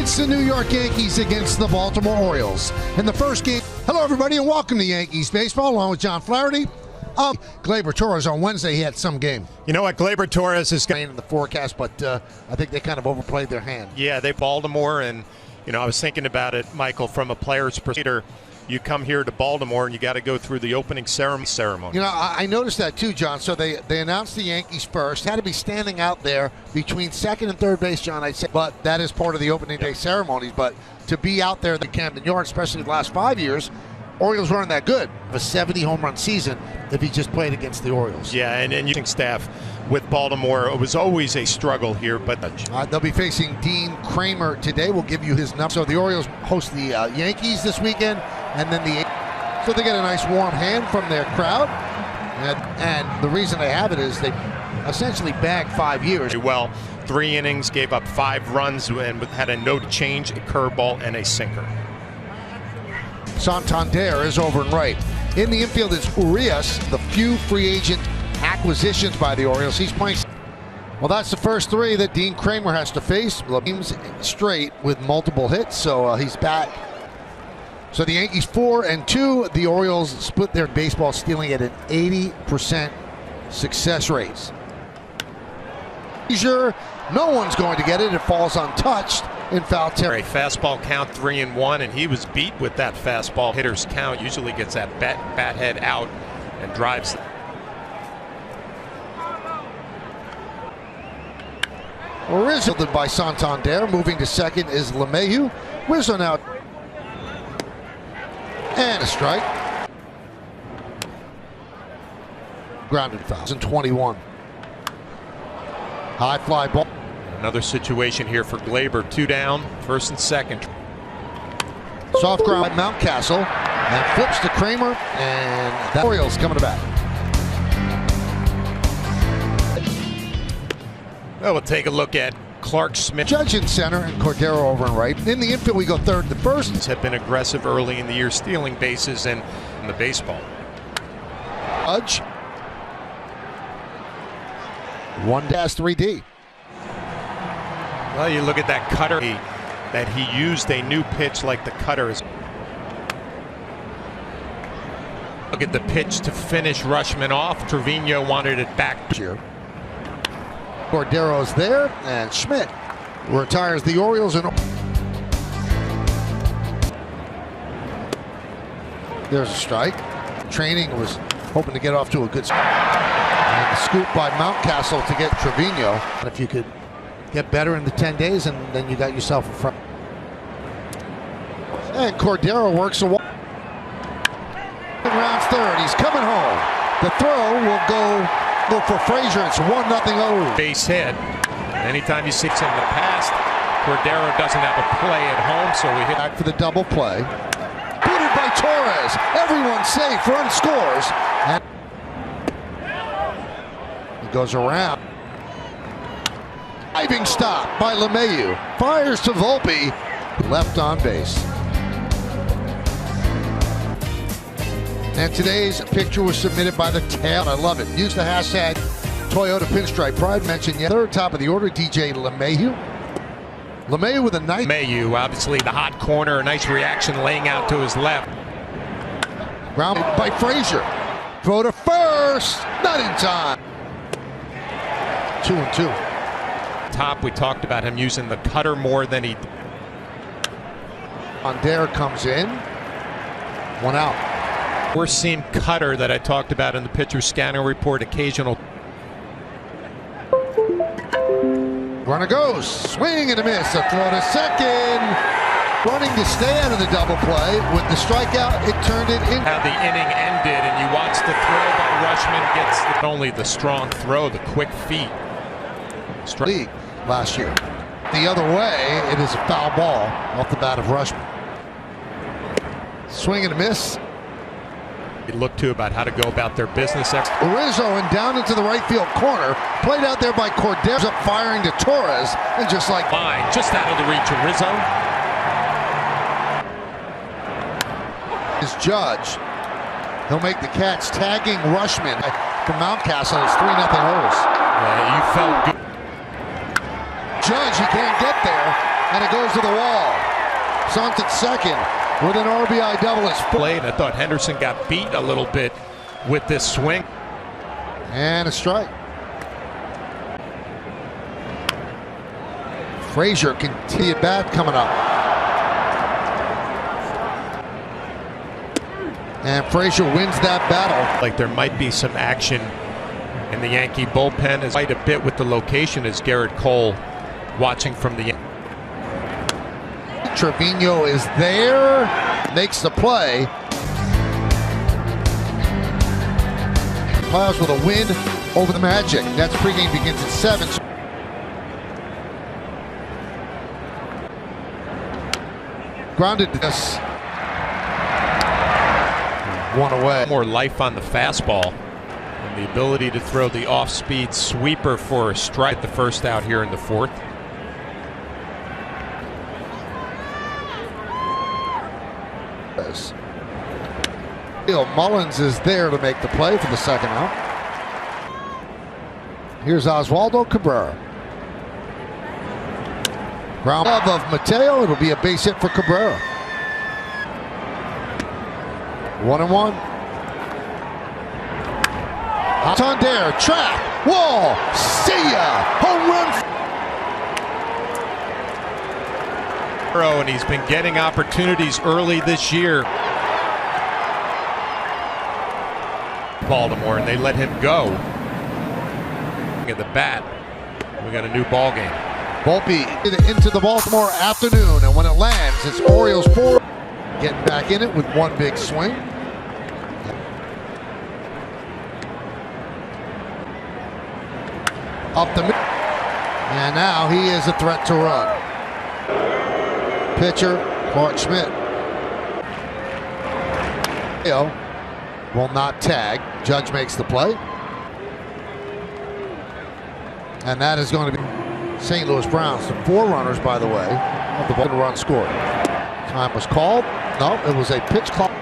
It's the New York Yankees against the Baltimore Orioles. In the first game, hello everybody and welcome to Yankees Baseball along with John Flaherty. Gleyber Torres on Wednesday, he had some game. You know what, Gleyber Torres is in the forecast, but I think they kind of overplayed their hand. Yeah, they Baltimore, and I was thinking about it, Michael, from a player's perspective. You come here to Baltimore and you got to go through the opening ceremony. I noticed that too, John. So they announced the Yankees first. Had to be standing out there between second and third base, John, I'd say. But that is part of the opening day ceremonies. But to be out there at the Camden Yards, especially the last 5 years, Orioles weren't that good. A 70 home run season if he just played against the Orioles. Yeah, and using staff with Baltimore, it was always a struggle here. But they'll be facing Dean Kramer today. We'll give you his number. So the Orioles host the Yankees this weekend, and then so they get a nice warm hand from their crowd. And the reason they have it is they essentially bagged 5 years. Well, 3 innings, gave up 5 runs, and had a no change, a curveball, and a sinker. Santander is over and right. In the infield is Urias, the few free agent acquisitions by the Orioles. He's playing. Well, that's the first 3 that Dean Kramer has to face. Games straight with multiple hits, so he's back. So the Yankees 4-2. The Orioles split their baseball stealing at an 80% success rate. Sure, no one's going to get it. It falls untouched in foul territory. Fastball count 3-1, and he was beat with that fastball. Hitter's count usually gets that bat head out and drives. Rizzo by Santander. Moving to second is LeMahieu. Rizzo now. And a strike. Grounded foul. 21. High fly ball. Another situation here for Gleyber. 2 down, first and second. Soft ground by Mountcastle. And flips to Kramer. And the Orioles coming back. Well, we'll take a look at Clark Smith. Judge in center and Cordero over and right. In the infield, we go third and the first. Have been aggressive early in the year, stealing bases and in the baseball. Judge. 1-3D. Well, you look at that cutter that he used a new pitch like the cutter. Look at the pitch to finish Rushman off. Trevino wanted it back here. Cordero's there, and Schmidt retires the Orioles. And there's a strike. Training was hoping to get off to a good start. And the scoop by Mountcastle to get Trevino. And if you could get better in the 10 days, and then you got yourself in front. And Cordero works away. Rounds third. He's coming home. The throw will go for Frazier. It's 1-0 Orioles. Base hit. Anytime you see it in the past, Cordero doesn't have a play at home, so we hit back for the double play. Booted by Torres. Everyone safe. Run scores. And he goes around. Diving stop by LeMahieu. Fires to Volpe. Left on base. And today's picture was submitted by the tail. I love it. Use the hashtag Toyota Pinstripe Pride. Mentioned yet. Third top of the order, DJ LeMahieu. LeMahieu with a nice. LeMahieu, obviously the hot corner. A nice reaction laying out to his left. Ground by Frazier. Throw to first. Not in time. 2-2. Top, we talked about him using the cutter more than he. Ondare comes in. 1 out. We're seeing cutter that I talked about in the pitcher scanner report. Occasional. Runner goes. Swing and a miss. A throw to second. Running to stay out of the double play. With the strikeout, it turned it in. How the inning ended, and you watch the throw by Rushman. Gets not only the strong throw, the quick feet. League last year. The other way, it is a foul ball off the bat of Rushman. Swing and a miss. They look to about how to go about their business. Rizzo and down into the right field corner. Played out there by Cordero. Up firing to Torres. And just like line, just out of the reach of Rizzo. Is Judge. He'll make the catch, tagging Rushman from Mountcastle. It's 3-0 Orioles. Yeah, you felt good. Judge, he can't get there. and it goes to the wall. Sont at second with an RBI double. It's played. I thought Henderson got beat a little bit with this swing. And a strike. Frazier continue bat coming up. And Frazier wins that battle. Like there might be some action in the Yankee bullpen is quite a bit with the location as Garrett Cole watching from the Trevino is there, makes the play. Players with a win over the Magic. That's pregame begins at 7. Grounded this. One away. More life on the fastball. And the ability to throw the off-speed sweeper for a strike. The first out here in the fourth. Mullins is there to make the play for the second out. Here's Oswaldo Cabrera. Ground love of Mateo. It'll be a base hit for Cabrera. 1-1. Santander, track, wall, see ya, home run. And he's been getting opportunities early this year. Baltimore, and they let him go. At the bat, we got a new ball game. Volpe into the Baltimore afternoon, and when it lands, it's Orioles 4. Getting back in it with one big swing. Up the middle, and now he is a threat to run. Pitcher Clark Schmidt. Will not tag. Judge makes the play. And that is going to be St. Louis Browns. The 4 runners, by the way, of the ball run scored. Time was called. No, it was a pitch clock.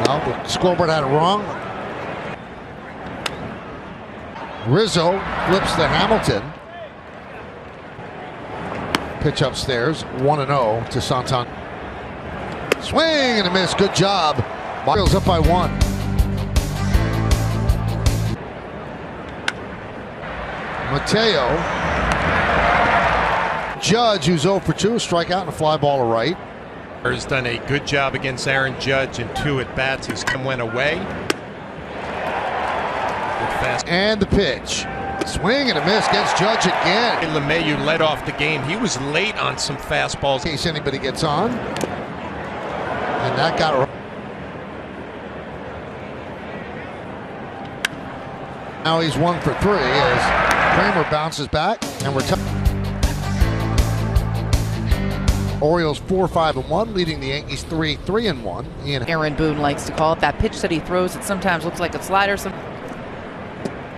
No, the scoreboard had it wrong. Rizzo flips to Hamilton. Pitch upstairs. 1-0 to Santander. Swing and a miss. Good job. Orioles up by 1. Mateo. Judge, who's 0 for 2, strikeout and a fly ball to right. Has done a good job against Aaron Judge in 2 at-bats. He's went away. And the pitch. Swing and a miss. Gets Judge again. LeMahieu led off the game. He was late on some fastballs. In case anybody gets on. And that got... Now he's 1 for 3 as Kramer bounces back, and we're Orioles 4-5-1, leading the Yankees 3-3-1. Aaron Boone likes to call it that pitch that he throws. It sometimes looks like a slider.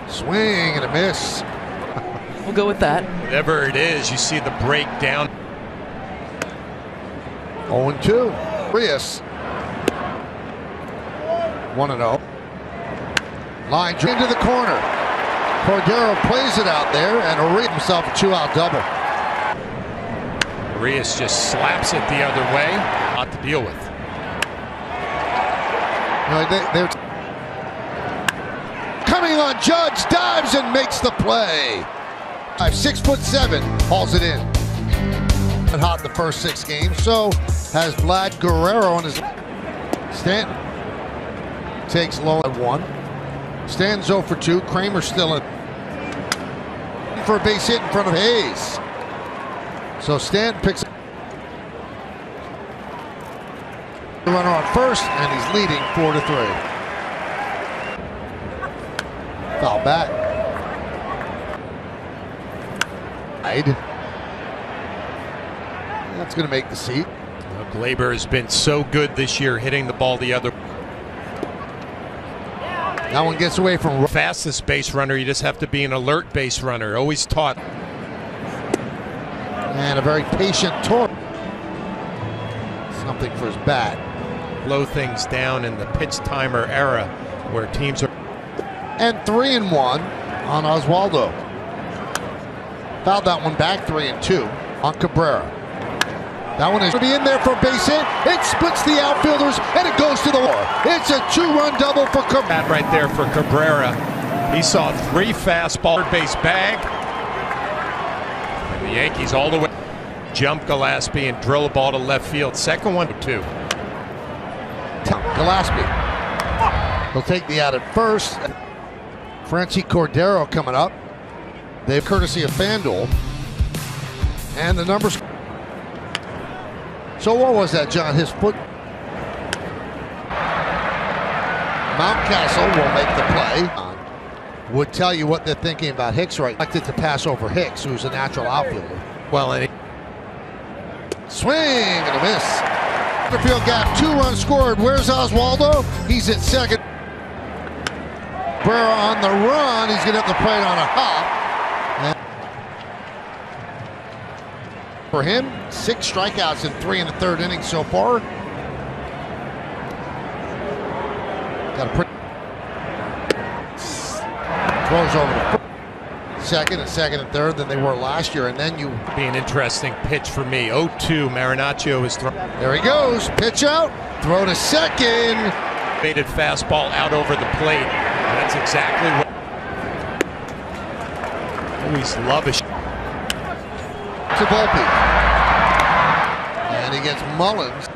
Swing and a miss. We'll go with that. Whatever it is, you see the breakdown. 0-2. Rios. 1-0. Line into the corner. Cordero plays it out there and Urias himself a 2-out double. Urias just slaps it the other way. Not to deal with. They're coming on. Judge dives and makes the play. 6'7", hauls it in. And hot in the first 6 games. So has Vlad Guerrero on his. Stanton takes low at 1. Stanton's 0 for 2. Kramer still in for a base hit in front of Hayes. So Stanton picks up the runner on first, and he's leading 4-3. Foul back. That's going to make the seat. Glaber has been so good this year hitting the ball the other. That one gets away from fastest base runner. You just have to be an alert base runner. Always taught. And a very patient torque. Something for his bat. Blow things down in the pitch timer era where teams are. And 3-1 on Oswaldo. Fouled that one back. 3-2. On Cabrera. That one is going to be in there for a base hit. It splits the outfielders, and it goes to the wall. It's a 2-run double for Cabrera. That right there for Cabrera. He saw 3 fastball base bag. And the Yankees all the way. Jump Gillespie and drill a ball to left field. Second one, 2. Gillespie. He'll take the out at first. Franchi Cordero coming up. They've courtesy of FanDuel. And the numbers. So what was that, John? His foot. Mountcastle will make the play. Would tell you what they're thinking about Hicks right now. Elected to pass over Hicks, who's a natural outfielder. Well, and swing and a miss. Field gap, 2 runs scored. Where's Oswaldo? He's at second. Cabrera on the run. He's going to have to play it on a hop. For him, 6 strikeouts in 3 in the 3rd inning so far. Got a pretty throws over to second and 3rd than they were last year, and then you be an interesting pitch for me. 0-2. Marinaccio is thrown. There he goes. Pitch out. Throw to second. Faded fastball out over the plate. And that's exactly what. Always love a to Volpe. And he gets Mullins.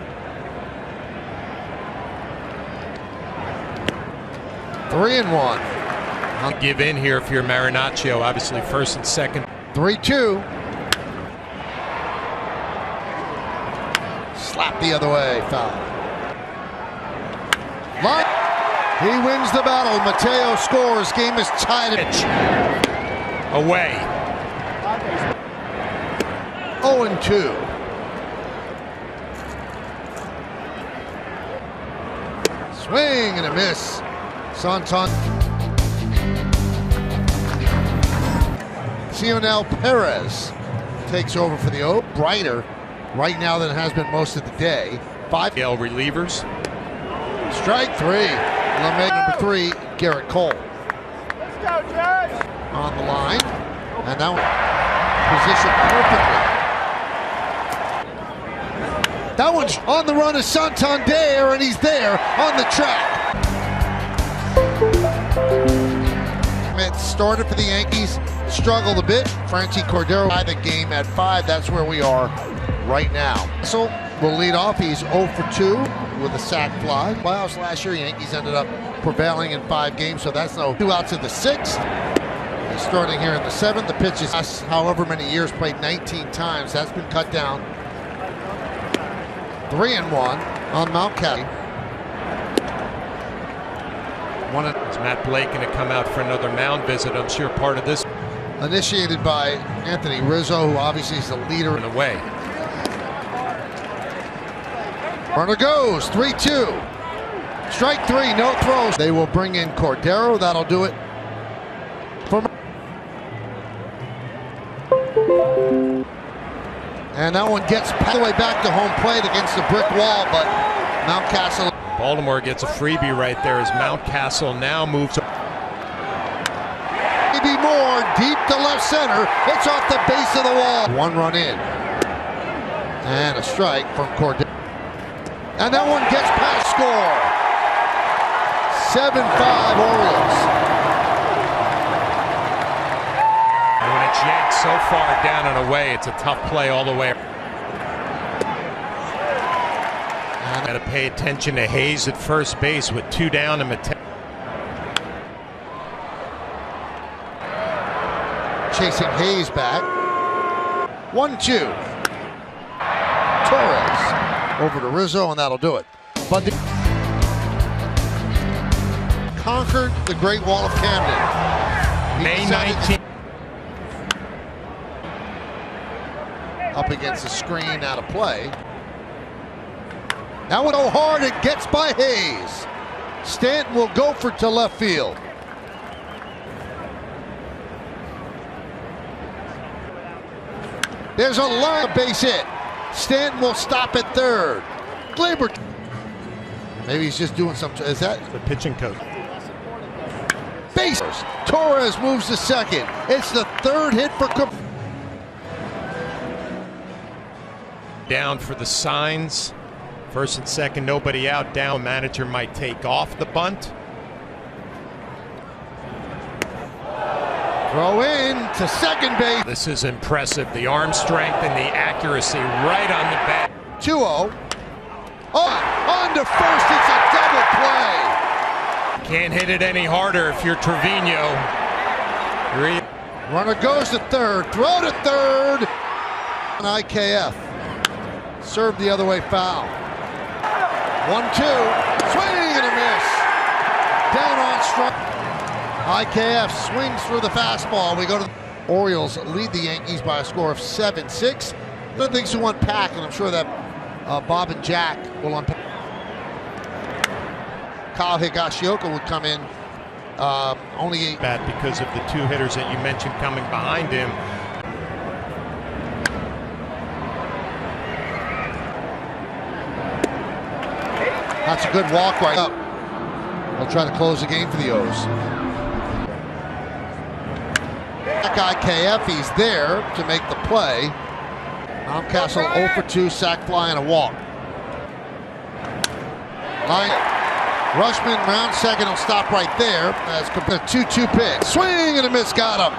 3-1. I'll give in here if you're Marinaccio. Obviously, 1st and 2nd. 3-2. Slap the other way. Foul. Line. He wins the battle. Mateo scores. Game is tied. Away. 0-2. Swing and a miss. Santon. Cionel Perez takes over for the O. Brighter right now than it has been most of the day. 5 L relievers. Strike 3. LeMay number 3, Garrett Cole. Let's go, Judge. On the line. And now positioned perfectly. That one's on the run of Santander, and he's there on the track. It started for the Yankees, struggled a bit. Franchi Cordero by the game at 5. That's where we are right now. So will lead off. He's 0 for 2 with a sac fly. Playoffs last year, Yankees ended up prevailing in 5 games, so that's no 2 outs in the 6th. He's starting here in the 7th. The pitch is however many years, played 19 times. That's been cut down. 3-1 on Mountcastle. Is Matt Blake going to come out for another mound visit? I'm sure part of this. Initiated by Anthony Rizzo, who obviously is the leader in the way. Runner goes, 3-2. Strike 3, no throws. They will bring in Cordero. That'll do it. And that one gets all the way back to home plate against the brick wall, but Mountcastle. Baltimore gets a freebie right there as Mountcastle now moves. Maybe more, deep to left center. It's off the base of the wall. 1 run in. And a strike from Cordero. And that one gets past score. 7-5 Orioles. And when it's yanked so far down and away, it's a tough play all the way. Got to pay attention to Hayes at first base with 2 down and Mateo. Chasing Hayes back. 1-2. Torres over to Rizzo, and that'll do it. But conquered the Great Wall of Camden. May 19th. Up against the screen, out of play. That one go hard, it gets by Hayes. Stanton will go for to left field. There's a line base hit. Stanton will stop at 3rd. Glaber. Maybe he's just doing some. Is that the pitching coach? Base. Torres moves to 2nd. It's the 3rd hit for Down for the signs. First and second, nobody out. Down, manager might take off the bunt. Throw in to second base. This is impressive. The arm strength and the accuracy right on the bat. 2-0. Oh, on to first. It's a double play. Can't hit it any harder if you're Trevino. Runner goes to third. Throw to third. An IKF. Served the other way, foul. 1-2. Swing and a miss. Down on strike. IKF swings through the fastball. We go to the Orioles lead the Yankees by a score of 7-6. One of the things who unpack, and I'm sure that Bob and Jack will unpack. Kyle Higashioka would come in only bad because of the two hitters that you mentioned coming behind him. That's a good walk right up. They'll try to close the game for the O's. That guy KF, he's there to make the play. Mountcastle 0 for 2, sack fly and a walk. Rushman round second, will stop right there. As compared 2-2 pitch. Swing and a miss, got him.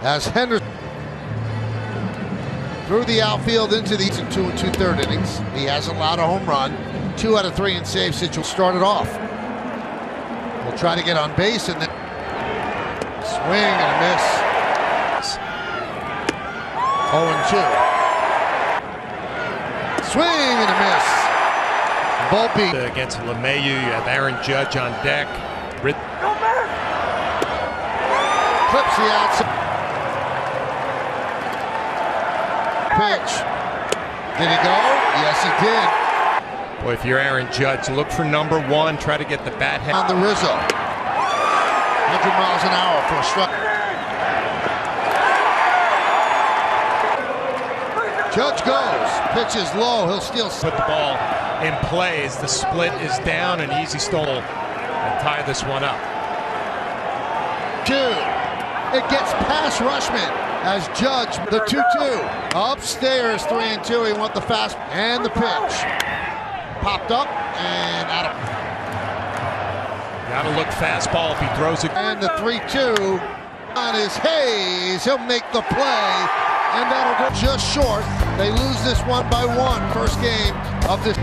As Henderson through the outfield into these in 2 2/3 innings. He hasn't allowed a home run. 2 out of 3 in save situation. Started off. We'll try to get on base and then swing and a miss. 0-2. Swing and a miss. Volpe against LeMahieu. You have Aaron Judge on deck. Clips the outside. Pitch. Did he go? Yes, he did. Boy, if you're Aaron Judge, look for number 1. Try to get the bat head. On the Rizzo. 100 miles an hour for a strike. Judge goes. Pitch is low. He'll still put the ball in play as the split is down and easy stole and tie this one up. 2. It gets past Rushman as Judge the 2-2. Upstairs 3-2. He wants the fast and the pitch. Popped up and out of. Gotta look fastball if he throws it. And the 3-2 on his Hayes. He'll make the play. And that'll go just short. They lose this one by 1. First game of this.